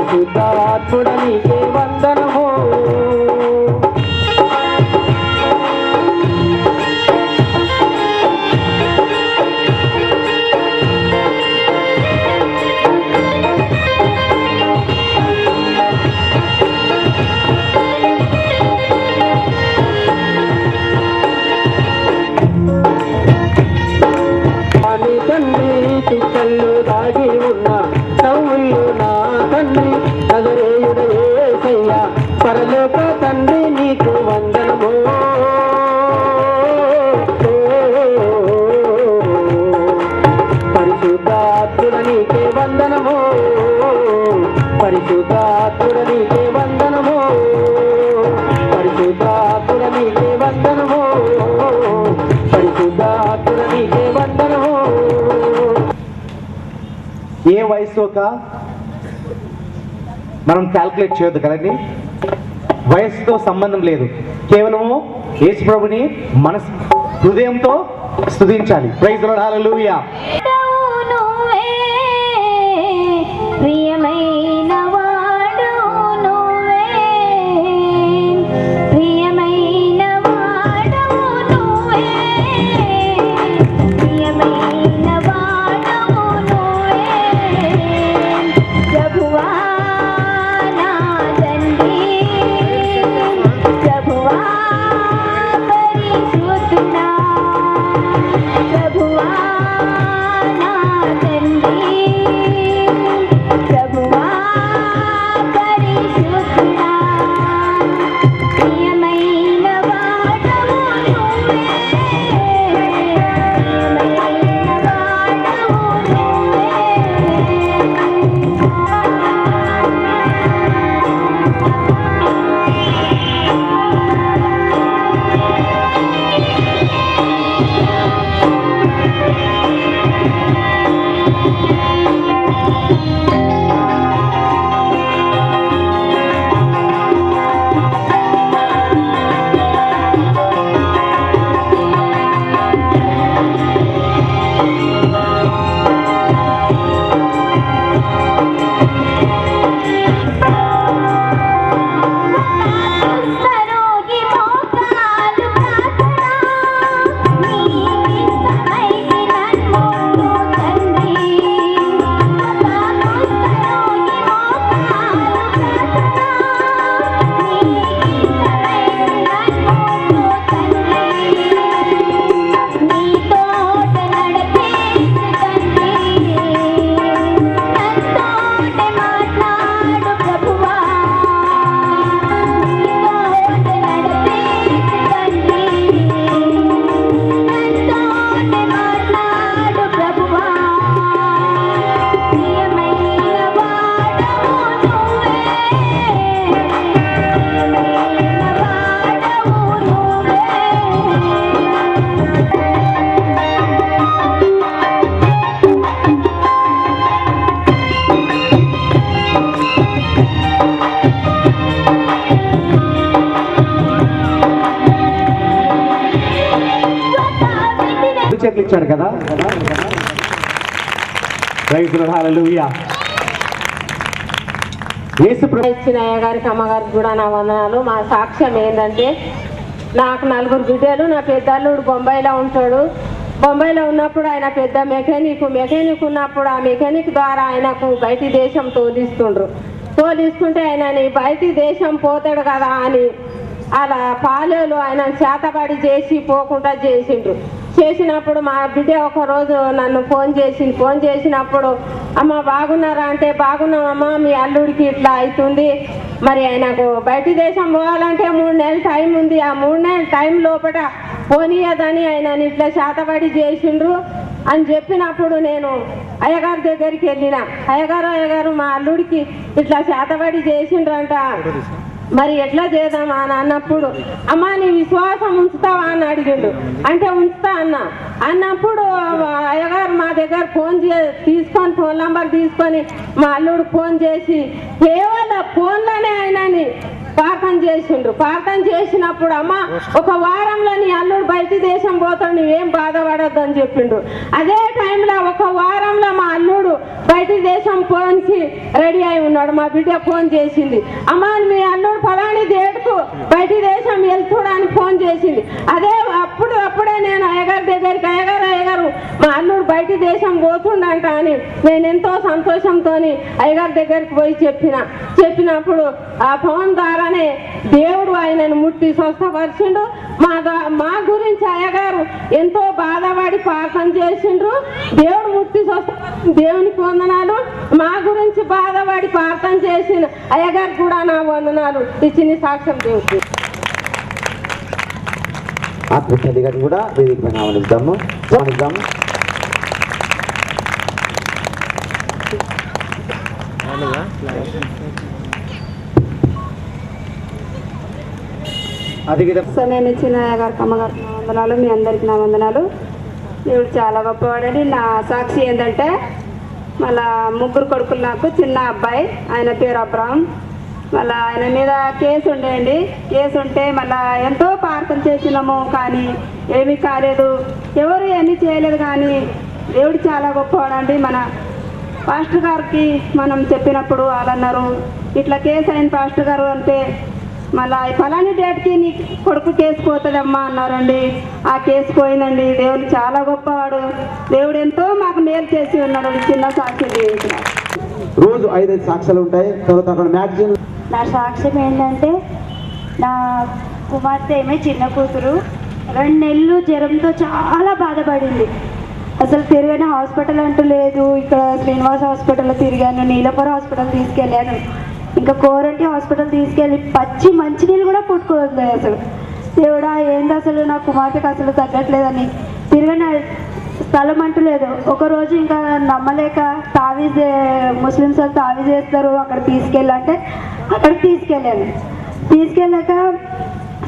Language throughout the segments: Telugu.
పరిశుద్ధాత్ముడ నీకే వందనము. చుక్కల్లో దాగి ఉన్న నవ్వుల్లో నా తండ్రి నజరేయుడ యేసయ్య పరలోక తండ్రి నీకు వందనము. పరిశుద్ధాత్ముడ నీకే వందనము. పరిశుద్ధాత్ముడ నీకే వందనము. పరిశుద్ధాత్ముడ నీకే వందనము. పరిశుద్ధాత్ముడ నీకే వందనము. ఏ వయసు మనం క్యాల్కులేట్ చేయొద్దు కదండి. వయసుతో సంబంధం లేదు. కేవలము యేసు ప్రభుని మనసు హృదయంతో స్తుతించాలి. ప్రైజ్ ది లార్డ్, హల్లెలూయా. చేతులు ఇచ్చాడు కదా. ప్రైజ్ ది లార్డ్, హల్లెలూయా. యేసు ప్రభు ఇచ్చిన అయ్యగారికి అమ్మగారికి కూడా నా వందనాలు. మా సాక్ష్యం ఏంటంటే, నాకు 4 బిడ్డలు. నా పెద్దల్లుడు బొంబాయిలో ఉంటాడు. బొంబాయిలో ఉన్నప్పుడు ఆయన పెద్ద మెకానిక్ ఉన్నప్పుడు ఆ మెకానిక్ ద్వారా ఆయనకు బయటి దేశం తోలిస్తుంటే ఆయనని బయటి దేశం పోతాడు కదా అని అలా పాలేలు ఆయన చేతబడి చేసి పోకుండా చేసినప్పుడు మా బిడ్డ ఒకరోజు నన్ను ఫోన్ చేసినప్పుడు, అమ్మ బాగున్నారా అంటే, బాగున్నామమ్మా, మీ అల్లుడికి ఇట్లా అవుతుంది, మరి ఆయనకు బయటి దేశం పోవాలంటే 3 నెలల టైం ఉంది, ఆ 3 నెలల టైం లోపల పోనీయదని ఆయన ఇట్లా చేతబడి చేసిండ్రు అని చెప్పినప్పుడు నేను అయ్యగారి దగ్గరికి వెళ్ళిన. అయ్యగారు మా అల్లుడికి ఇట్లా చేతబడి చేసిండ్రంట, మరి ఎట్లా చేద్దామా అని అన్నప్పుడు, అమ్మా నీ విశ్వాసం ఉంచుతావా అని అడిగిండు. అంటే ఉంచుతా అన్నప్పుడు అయ్యగారు మా దగ్గర ఫోన్ నంబర్ తీసుకొని మా అల్లుడు ఫోన్ చేసి కేవలం ఫోన్లోనే ఆయనని ప్రార్థన చేసిండ్రు. ప్రార్థన చేసినప్పుడు అమ్మ ఒక వారంలో నీ అల్లుడు బయట దేశం పోతాడు, నువ్వేం బాధపడద్దు అని చెప్పిండ్రు. అదే టైంలో ఒక వారంలో మా అల్లుడు బయట దేశం పోనికి రెడీ అయి ఉన్నాడు. మా బిడ్డ ఫోన్ చేసింది, అమ్మ మీ అల్లుడు ఫలాని డేట్కు బయట దేశం వెళ్తుడానికి ఫోన్ చేసింది. అప్పుడే నేను అయ్యగారి దగ్గరికి అయ్యగారు మా అల్లుడు బయట దేశం పోతుండంట అని నేను ఎంతో సంతోషంతో అయ్యగారి దగ్గరికి పోయి చెప్పినప్పుడు ఆ ఫోన్ ద్వారానే దేవుడు ఆయనను ముట్టి స్వస్థపరిచిండు. మా గురించి అయ్యగారు ఎంతో బాధపడి ప్రార్థన చేసిండ్రు. దేవుడు ముట్టి స్వస్థపరిచి దేవునికి వందనాలు. మా గురించి బాధపడి ప్రార్థన చేసిన అయ్యగారికి కూడా నా వందనాలు. ఇచ్చిన సాక్ష్యం దేవుడు. ఆత్మహత్య గారిని కూడా వేదిక పైన ఆహ్వానిద్దాము. సమయం ఇచ్చిన అయ్యగారికి అమ్మగారికి నా వందనాలు. మీ అందరికి నా వందనాలు. దేవుడు చాలా గొప్పవాడండి. నా సాక్షి ఏంటంటే మళ్ళా 3 కొడుకులు నాకు. చిన్న అబ్బాయి, ఆయన పేరు అబ్రహం. మళ్ళీ ఆయన మీద కేసు ఉండేయండి. కేసు ఉంటే మళ్ళీ ఎంతో ప్రార్థన చేసినాము, కానీ ఏమీ కాలేదు, ఎవరు ఏమీ చేయలేదు. కానీ దేవుడు చాలా గొప్పవాడండి. మన పాస్టర్ గారికి మనం చెప్పినప్పుడు వాళ్ళు అన్నారు, ఇట్లా కేసు అయిన పాస్టర్ గారు అంటే మళ్ళీ ఫలాని డేట్కి నీ కొడుకు కేసు పోతుందమ్మా అన్నారండి. ఆ కేసు పోయిందండి. దేవుడు చాలా గొప్పవాడు. దేవుడు ఎంతో మాకు మేలు చేసి ఉన్నాడు. చిన్న సాక్షి జీవించిన రోజు 5-5 సాక్ష్యాలు ఉంటాయి. తర్వాత అక్కడ మ్యాగజైన్. నా సాక్ష్యం ఏంటంటే, నా కుమార్తె ఏమో చిన్న కూతురు 2 నెలలు జ్వరంతో చాలా బాధపడింది. అసలు తిరిగిన హాస్పిటల్ అంటూ లేదు. ఇక్కడ శ్రీనివాస హాస్పిటల్లో తిరిగాను, నీలపుర హాస్పిటల్ తీసుకెళ్ళాను, ఇంకా కోరంటి హాస్పిటల్ తీసుకెళ్ళి పచ్చి మంచినీళ్ళు కూడా పుట్టుకోవద్దు. అసలు దేవుడా ఏంది అసలు నా కుమార్తెకి అసలు తగ్గట్లేదని తిరిగిన స్థలం అంటూ లేదు. ఒకరోజు ఇంకా నమ్మలేక తావీజ్, ముస్లిమ్స్ వాళ్ళు తావీజ్ చేస్తారు, అక్కడ తీసుకెళ్ళంటే అక్కడికి తీసుకెళ్ళాక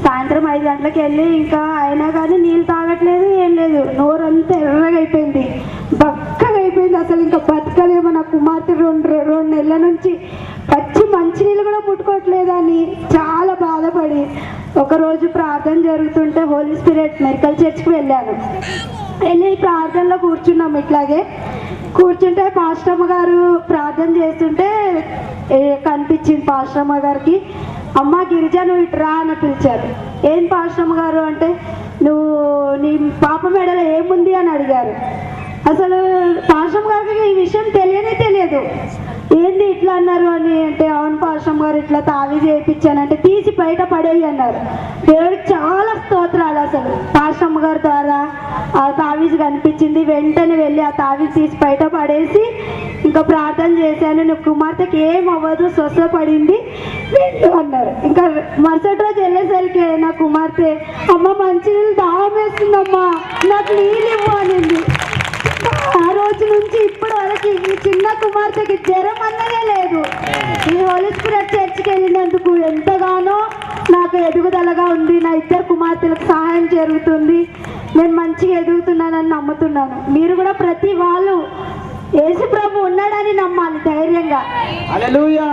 సాయంత్రం 5 గంటలకు వెళ్ళి ఇంకా అయినా కానీ నీళ్ళు తాగట్లేదు, ఏం లేదు. నోరంతా ఎర్రగా అయిపోయింది, బక్కగా అయిపోయింది. అసలు ఇంకా బతకలేమో. నా కుమార్తె 2 నెలల నుంచి పచ్చి మంచినీళ్ళు కూడా ముట్టుకోవట్లేదని చాలా బాధపడి ఒకరోజు ప్రార్థన జరుగుతుంటే హోలీ స్పిరిట్ మెడికల్ చర్చ్కి వెళ్ళాను. వెళ్ళి ప్రార్థనలో కూర్చున్నాము. ఇట్లాగే కూర్చుంటే పాస్టమ్మ గారు ప్రార్థన చేస్తుంటే కనిపించింది. పాస్టమ్మ గారికి, అమ్మ గిరిజ నువ్వు ఇట్రా అని పిలిచారు. ఏం పాస్టమ్మ గారు అంటే, నీ పాప మెడలో ఏముంది అని అడిగారు. అసలు పాస్టమ్మ గారికి ఈ విషయం తెలియదు. ఏంది ఇట్లా అన్నారు అని అంటే, అవును పాస్టమ్మ గారు ఇట్లా తావీజ్ చేయించానంటే తీసి బయట పడేయి అన్నారు. దేవుడికి చాలా స్తోత్రాలు. అసలు పాస్టమ్మ గారి ద్వారా ఆ తావీజ్ కనిపించింది. వెంటనే వెళ్ళి ఆ తావీజ్ తీసి బయట పడేసి ఇంకా ప్రార్థన చేశాను. నువ్వు కుమార్తెకి ఏం అవ్వదు, స్వస్థపడింది వెళ్ళు అన్నారు. ఇంకా మరుసటి రోజు వెళ్ళేసరికి నా కుమార్తె, అమ్మ మంచినీళ్ళు దాహం వేస్తుందమ్మా, నాకు నీళ్ళు ఇవ్వు అనింది. ఆ రోజు నుంచి ఇప్పటి వరకు ఈ చిన్న కుమార్తెకి జ్వరం అన్నదే లేదు. ఈ హోలీ స్పిరిట్ చర్చికి వెళ్ళినందుకు ఎంతగానో నాకు ఎదుగుదలగా ఉంది. నా 2 కుమార్తెలకు సహాయం జరుగుతుంది. నేను మంచిగా ఎదుగుతున్నానని నమ్ముతున్నాను. మీరు కూడా ప్రతి వాళ్ళు యేసు ప్రభు ఉన్నాడని నమ్మాలి ధైర్యంగా. హల్లెలూయా.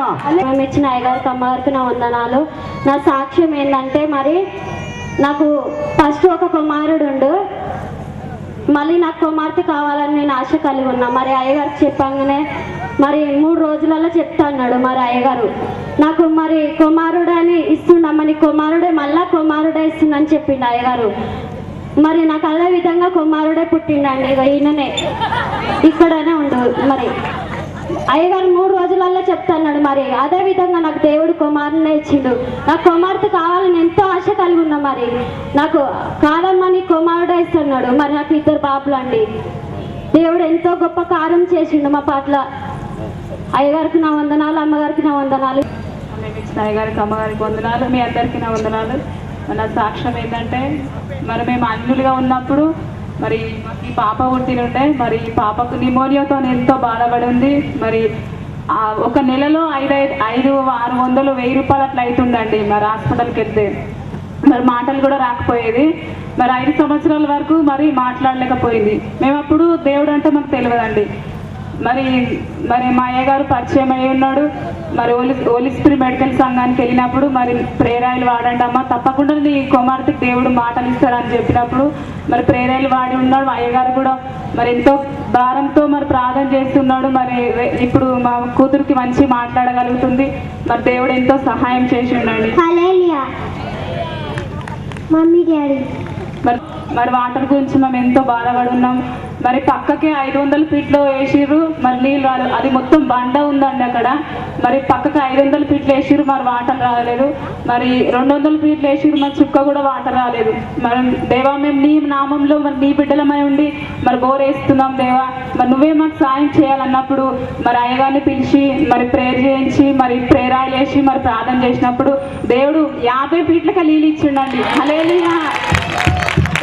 ఇచ్చిన అయ్యగారికి అమ్మగారికి నా వందనాలు. నా సాక్ష్యం ఏంటంటే, మరి నాకు ఫస్ట్ ఒక కుమారుడు, మళ్ళీ నాకు కుమార్తె కావాలని నేను ఆశ కలిగి ఉన్నా. మరి అయ్యగారికి చెప్పంగానే మరి 3 రోజులలో చెప్తా అన్నాడు. మరి అయ్యగారు నాకు మరి కుమారుడు అని ఇస్తుండమ్మ, నీ కుమారుడే మళ్ళా కుమారుడే ఇస్తుందని చెప్పిండు అయ్యగారు. మరి నాకు అదే విధంగా కుమారుడే పుట్టిండండి. ఈయననే ఇక్కడనే ఉండు. మరి అయ్యగారు 3 రోజులలో చెప్తాన్నాడు. మరి అదే విధంగా నాకు దేవుడు కుమారునే ఇచ్చిండు. నాకు కుమార్తె కావాలని ఎంతో ఆశ కలిగి ఉన్నా. మరి నాకు కాదమ్మా నీ కుమారుడే ఇస్తున్నాడు. మరి నాకు 2 పాపలు అండి. దేవుడు ఎంతో గొప్ప కార్యం చేసిండు మా పట్ల. అయ్యగారికి నా వందనాలు, అమ్మగారికి నా వందనాలు. అయ్యగారికి అమ్మగారికి వందనాలు. మీ అందరికీ నా వందనాలు. మన సాక్ష్యం ఏంటంటే, మరి మేము అన్యులుగా ఉన్నప్పుడు మరి ఈ పాప పుట్టినుండే. మరి ఈ పాపకు నిమోనియాతో ఎంతో బాధపడి ఉంది. మరి 1 నెలలో 500-600 1000 రూపాయలు అట్లా అవుతుండండి. మరి హాస్పిటల్కి వెళ్తే మరి మాటలు కూడా రాకపోయేది. మరి 5 సంవత్సరాల వరకు మరి మాట్లాడలేకపోయింది. మేము అప్పుడు దేవుడు అంటే మాకు తెలియదండి. మరి మరి మా అయ్యగారు పరిచయం అయి ఉన్నాడు. మరి హోలీ స్పిరిట్ మెడికల్ సంఘానికి వెళ్ళినప్పుడు మరి ప్రేరాయిలు వాడండి అమ్మా, తప్పకుండా నీ కుమార్తెకి దేవుడు మాటలు ఇస్తాడని చెప్పినప్పుడు మరి ప్రేరాయిలు వాడి ఉన్నాడు. మా అయ్యగారు కూడా మరి ఎంతో భారంతో మరి ప్రార్థన చేస్తున్నాడు. మరి ఇప్పుడు మా కూతురికి మంచి మాట్లాడగలుగుతుంది. మరి దేవుడు ఎంతో సహాయం చేసి ఉండండి. మమ్మీ డాడీ మరి వాటర్ గురించి మేము ఎంతో బాధపడి ఉన్నాం. మరి పక్కకి 500 ఫీట్లు వేసిర్రు, మరి నీళ్ళు రాలేదు. అది మొత్తం బండ ఉందండి అక్కడ. మరి పక్కకి 500 ఫీట్లు వేసిర్రు, మరి వాటర్ రాలేదు. మరి 200 ఫీట్లు వేసిర్రు, మరి చుక్క కూడా వాటర్ రాలేదు. మరి దేవా, మేము నీ నామంలో మరి నీ బిడ్డలమై ఉండి మరి బోర్ వేస్తున్నాం దేవా, మరి నువ్వే మాకు సాయం చేయాలన్నప్పుడు మరి అయ్యగారిని పిలిచి మరి ప్రేయర్ చేయించి మరి ప్రేరాలు వేసి మరి ప్రార్థన చేసినప్పుడు దేవుడు 50 ఫీట్లకి నీళ్ళు ఇచ్చిండండి. హల్లెలూయా.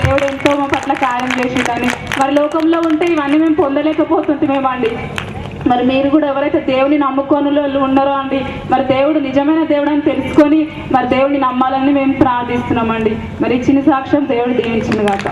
దేవుడు ఎంతో మా పట్ల కార్యం చేసిండని. మరి లోకంలో ఉంటే ఇవన్నీ మేము పొందలేకపోతుంటామేమండి. మరి మీరు కూడా ఎవరైతే దేవుని నమ్ముకొని ఉన్నారో అండి, మరి దేవుడు నిజమైన దేవుడు అని తెలుసుకొని మరి దేవుడిని నమ్మాలని మేము ప్రార్థిస్తున్నామండి. మరి ఇచ్చిన సాక్ష్యం దేవుడు దీవించింది కాక.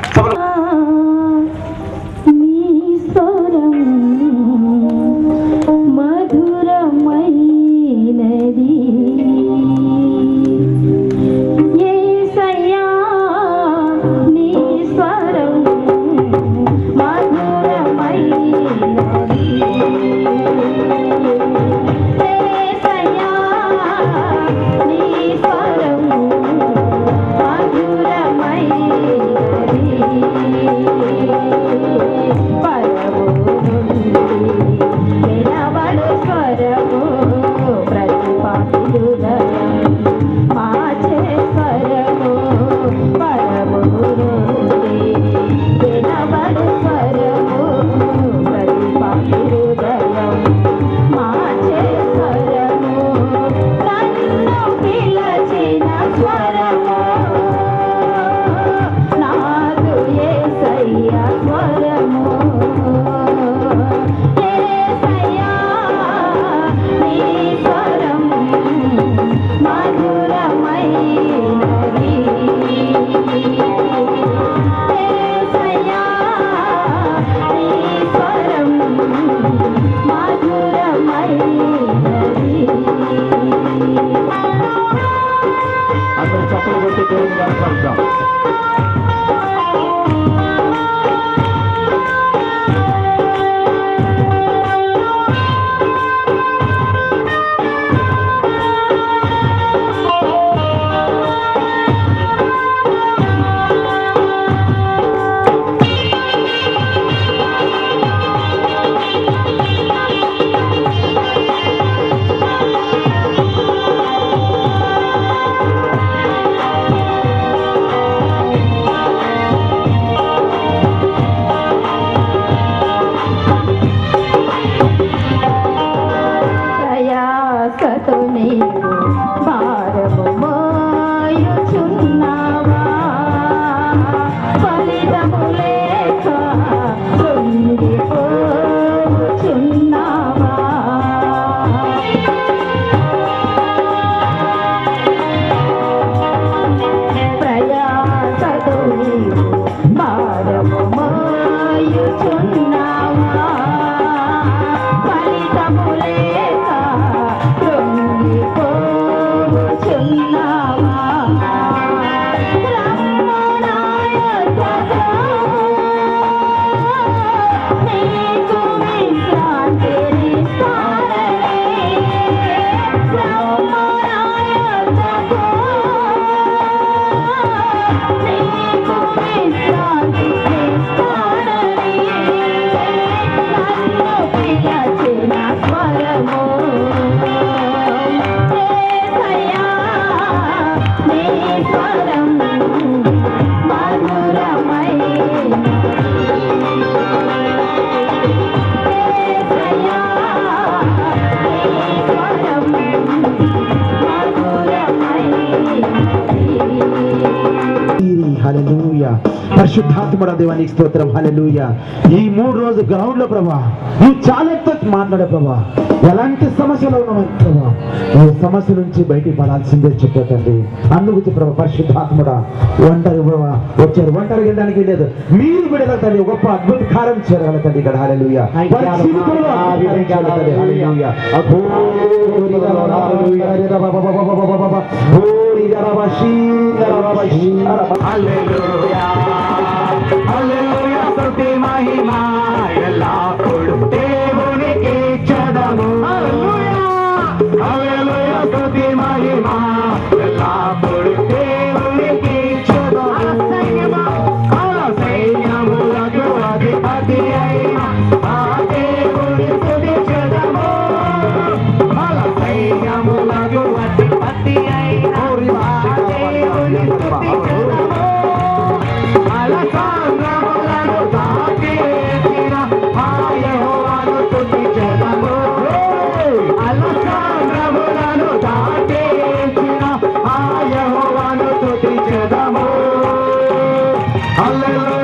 Hallelujah. హల్లెలూయా. పరిశుద్ధాత్ముడ దేవానికి స్తోత్రం. హల్లెలూయా. ఈ 3 రోజు గ్రౌండ్ లో ప్రభా నువ్వు చాలా మాట్లాడే ప్రభా, ఎలాంటి సమస్యలో ఉన్నావు ప్రభా, ఈ సమస్య నుంచి బయటికి పడాల్సిందే చెప్పండి. అందుకు ప్రభా పరిశుద్ధాత్ముడ ఒంటరి ప్రభా వచ్చారు, ఒంటరి వెళ్ళడానికి లేదు, మీరు బిడగలుగుతండి, గొప్ప అద్భుత కార్యం చేయగలుగుతండి ఇక్కడ. హల్లెలూయా. మహిమా ఎల్లప్పుడు దేవునికి చెదము. హల్లెలూయా స్తుతి మహిమా ఎల్లప్పుడు దేవునికి చెదము. సైన్యములకు అధిపతి అయిన ఆ దేవుని స్తుతి చెదము. సైన్యములకు అధిపతి అయిన ఆ దేవుని స్తుతి చెదము. అలసాంద్రములను దాటివేసిన ఆ యెహోవాను స్తుతించెదము. అలసాంద్రములను దాటివేసిన ఆ యెహోవాను స్తుతించెదము. హల్లెలూయా.